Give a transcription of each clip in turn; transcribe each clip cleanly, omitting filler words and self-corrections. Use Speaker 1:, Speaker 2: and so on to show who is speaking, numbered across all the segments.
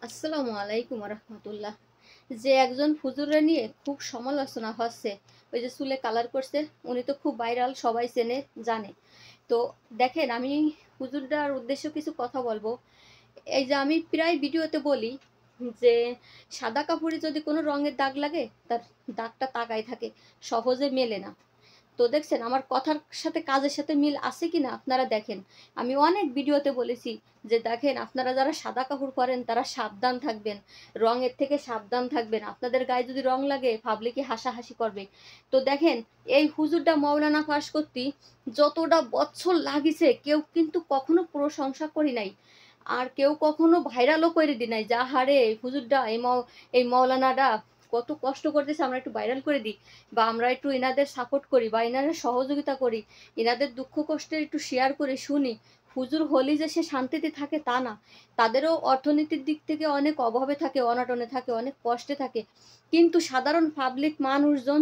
Speaker 1: আসসালামু আলাইকুম রহমতুল্লাহ। যে একজন হুজুরে নিয়ে খুব সমালোচনা হচ্ছে, ওই যে চুলে কালার করছে, উনি তো খুব ভাইরাল, সবাই চেনে জানে। তো দেখেন, আমি হুজুরটার উদ্দেশ্যে কিছু কথা বলবো। এই যে আমি প্রায় ভিডিওতে বলি যে সাদা কাপড়ে যদি কোনো রঙের দাগ লাগে, তার দাগটা তাকায় থাকে, সহজে মেলে না। তো দেখছেন আমার কথার সাথে কাজের সাথে মিল আছে কিনা আপনারা দেখেন। আমি অনেক ভিডিওতে বলেছি যে দেখেন, আপনারা যারা সাদা কাপড় পরেন তারা সাবধান থাকবেন, রঙের থেকে সাবধান থাকবেন। আপনাদের গায়ে যদি রং লাগে পাবলিকে হাসাহাসি করবে। তো দেখেন, এই হুজুরটা মাওলানা পাশ করতে যতটা বছর লাগিছে, কেউ কিন্তু কখনো প্রশংসা করি নাই, আর কেউ কখনো ভাইরালও করে দি নাই। যা হারে এই হুজুরটা, এই মাওলানাটা কত কষ্ট করতেছে, আমরা একটু ভাইরাল করে দিই, বা আমরা একটু এনাদের সাপোর্ট করি, বা এনাদের সহযোগিতা করি, এনাদের দুঃখ কষ্টে একটু শেয়ার করে শুনি। হুজুর হলি যে সে শান্তিতে থাকে তা না, তাদেরও অর্থনীতির দিক থেকে অনেক অভাবে থাকে, অনাটনে থাকে, অনেক কষ্টে থাকে। কিন্তু সাধারণ পাবলিক মানুষজন,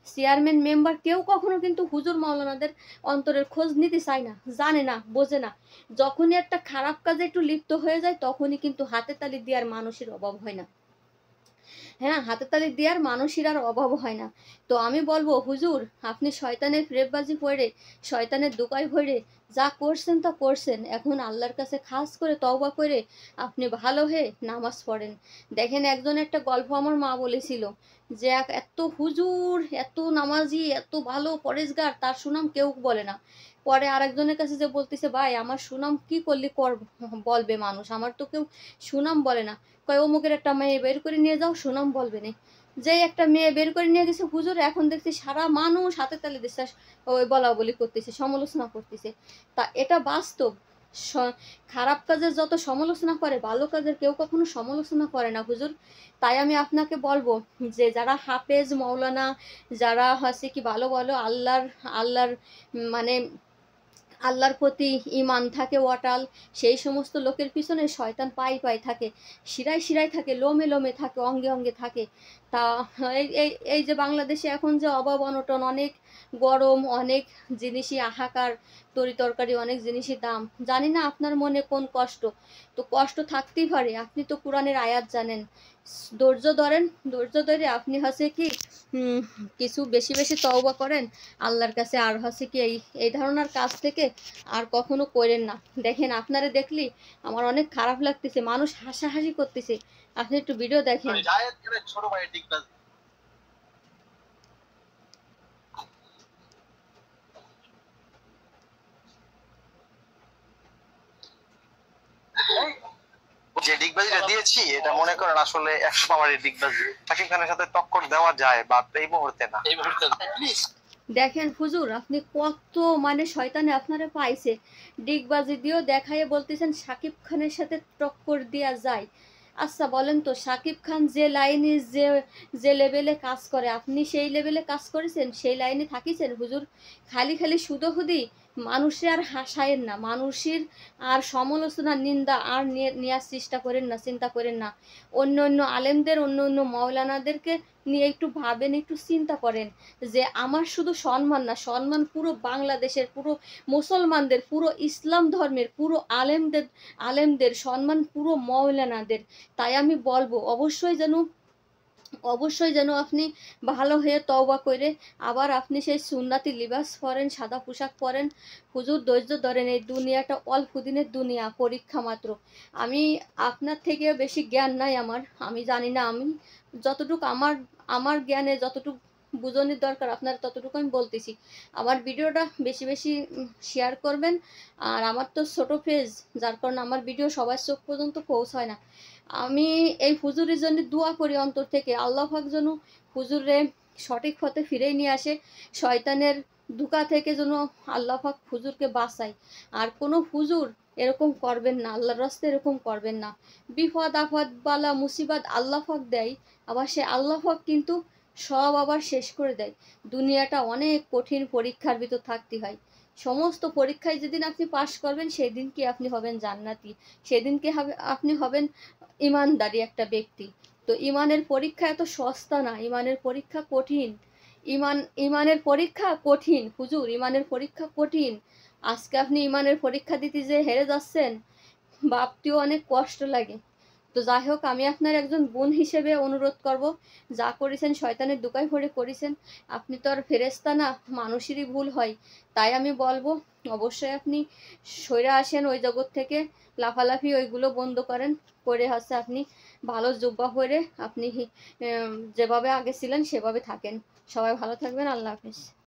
Speaker 1: চেয়ারম্যান মেম্বার কেউ কখনো কিন্তু হুজুর মাওলানাদের অন্তরের খোঁজ নিতে চায় না, জানে না, বোঝে না। যখনই একটা খারাপ কাজে একটু লিপ্ত হয়ে যায়, তখনই কিন্তু হাতে তালি দেওয়ার মানুষের অভাব হয় না। হ্যাঁ, হাতে তালি দেওয়ার মানুষের আর অভাব হয় না। তো আমি বলবো, হুজুর আপনি শয়তানের ফ্রেববাজি পড়ে, শয়তানের দোকায় ভরে যা করছেন তা করছেন, এখন আল্লাহর কাছে খাস করে তওবা করে আপনি ভালো হয়ে নামাজ পড়েন। দেখেন, একজন একটা গল্প আমার মা বলেছিল যে এত হুজুর, এত নামাজি, এত ভালো পরেশগার, তার সুনাম কেউ বলে না। পরে আরেকজনের কাছে যে বলতেছে, ভাই আমার সুনাম কি করলে বলবে মানুষ, আমার তো কেউ সুনাম বলে না। কয় অমুকের একটা মেয়ে বের করে নিয়ে যাও, সুনাম বলবে না। যেই একটা মেয়ে বের করে নিয়ে গেছে হুজুর, এখন দেখছি সারা মানুষ হাতে তালি দিচ্ছে, ওই বলা বলি করতেছে, সমালোচনা করতেছে। তা এটা বাস্তব। খারাপ কাজের যত সমালোচনা করে, ভালো কাজের কেউ কখনো সমালোচনা করে না হুজুর। তাই আমি আপনাকে বলবো যে যারা হাফেজ মাওলানা, যারা হচ্ছে কি ভালো ভালো আল্লাহর মানে আল্লাহর প্রতি ইমান থাকে অটাল, সেই সমস্ত লোকের পিছনে শয়তান পাই পাই থাকে, শিরায় শিরায় থাকে, লোমে লোমে থাকে, অঙ্গে অঙ্গে থাকে। তা এই যে বাংলাদেশে এখন যে অভাব অনটন, অনেক গরম, অনেক জিনিসই হাহাকার, তরি তরকারি অনেক জিনিসই দাম, জানি না আপনার মনে কোন কষ্ট। তো কষ্ট থাকতেই পারে, আপনি তো কোরআনের আয়াত জানেন। ধৈর্য ধরেন, ধৈর্য ধরে আপনি হচ্ছে কি কিছু বেশি বেশি তওবা করেন আল্লাহর কাছে, আর হচ্ছে কি এই ধরনের কাজ থেকে আর কখনো করেন না। দেখেন, আপনারে দেখলি আমার অনেক খারাপ লাগতেছে, মানুষ হাসাহাসি করতেছে। আপনি একটু ভিডিও দেখেন।
Speaker 2: ছোট ভাই যে ডিগবাজিটা দিয়েছি, এটা মনে করেন আসলে 100 পাওয়ারের ডিগবাজি। শাকিব খানের সাথে টক্কর দেওয়া যায়, বাট এই মুহূর্তে না, এই মুহূর্তে না।
Speaker 1: দেখেন হুজুর, আপনি কত শয়তানে আপনারে পাইছে, ডিগবাজি দিয়েও দেখাইয়ে বলতেছেন শাকিব খানের সাথে টক্কর দেওয়া যায়। আচ্ছা বলেন তো, শাকিব খান যে লাইনে যে যে লেভেলে কাজ করে, আপনি সেই লেভেলে কাজ করেছেন, সেই লাইনে থাকিছেন হুজুর? খালি খালি শুধুহুদি মানুষের আর হাসায়েন না, মানুষের আর সমালোচনা নিন্দা আর নেওয়ার চেষ্টা করেন না, চিন্তা করেন না। অন্য অন্য আলেমদের, অন্য অন্য মাওলানাদেরকে নিয়ে একটু ভাবেন, একটু চিন্তা করেন যে আমার শুধু সম্মান না, সম্মান পুরো বাংলাদেশের, পুরো মুসলমানদের, পুরো ইসলাম ধর্মের, পুরো আলেমদের সম্মান, পুরো মাওলানাদের। তাই আমি বলবো, অবশ্যই যেন আপনি ভালো হয়ে তওবা করে আবার আপনি সেই সুন্নাতি লিবাস পরেন, সাদা পোশাক পরেন। হুজুর ধৈর্য ধরেন, এই দুনিয়াটা অল্প দিনের দুনিয়া, পরীক্ষা মাত্র। আমি আপনার থেকে বেশি জ্ঞান নাই আমার, আমি জানি না। আমি যতটুকু আমার জ্ঞানে যতটুকু বুঝনের দরকার আপনার, ততটুকু আমি বলতেছি। আমার ভিডিওটা বেশি বেশি শেয়ার করবেন। আর আমার তো ছোট পেজ, যার কারণে আমার ভিডিও সবার চোখ পর্যন্ত পৌঁছায় না। আমি এই হুজুরের জন্য দোয়া করি অন্তর থেকে, আল্লাহ পাক যেন হুজুরে সঠিক পথে ফিরে নিয়ে আসে, শয়তানের ধোঁকা থেকে যেন আল্লাহ পাক হুজুরকে বাঁচায়। আর কোনো হুজুর এরকম করবেন না, আল্লাহর রাস্তায় এরকম করবেন না। বিপদ আপদ বালা মুসিবত আল্লাহ পাক দেয়, আবার সে আল্লাহ পাক কিন্তু সব আবার শেষ করে দেয়। দুনিয়াটা অনেক কঠিন, পরীক্ষার ভিতর থাকতে হয়। সমস্ত পরীক্ষায় যেদিন আপনি পাশ করবেন, সেদিন কি আপনি হবেন জান্নাতি, সেদিনকে আপনি হবেন ইমানদারি একটা ব্যক্তি। তো ইমানের পরীক্ষা এত সস্তা না, ইমানের পরীক্ষা কঠিন। ইমানের পরীক্ষা কঠিন হুজুর, ইমানের পরীক্ষা কঠিন। আজকে আপনি ইমানের পরীক্ষা দিতে যে হেরে যাচ্ছেন, ভাবতেও অনেক কষ্ট লাগে। তো যাই হোক, আমি আপনার একজন বোন হিসেবে অনুরোধ করব, যা করেছেন শয়তানের দুকায় পড়ে করেছেন, আপনি তো আর ফেরেশতা না, মানুষেরই ভুল হয়। তাই আমি বলবো অবশ্যই আপনি সইরে আসেন ওই জগৎ থেকে, লাফালাফি ওইগুলো বন্ধ করেন, করে হচ্ছে আপনি ভালো জুব্বা পরে আপনি যেভাবে আগে ছিলেন সেভাবে থাকেন। সবাই ভালো থাকবেন, আল্লাহ হাফেজ।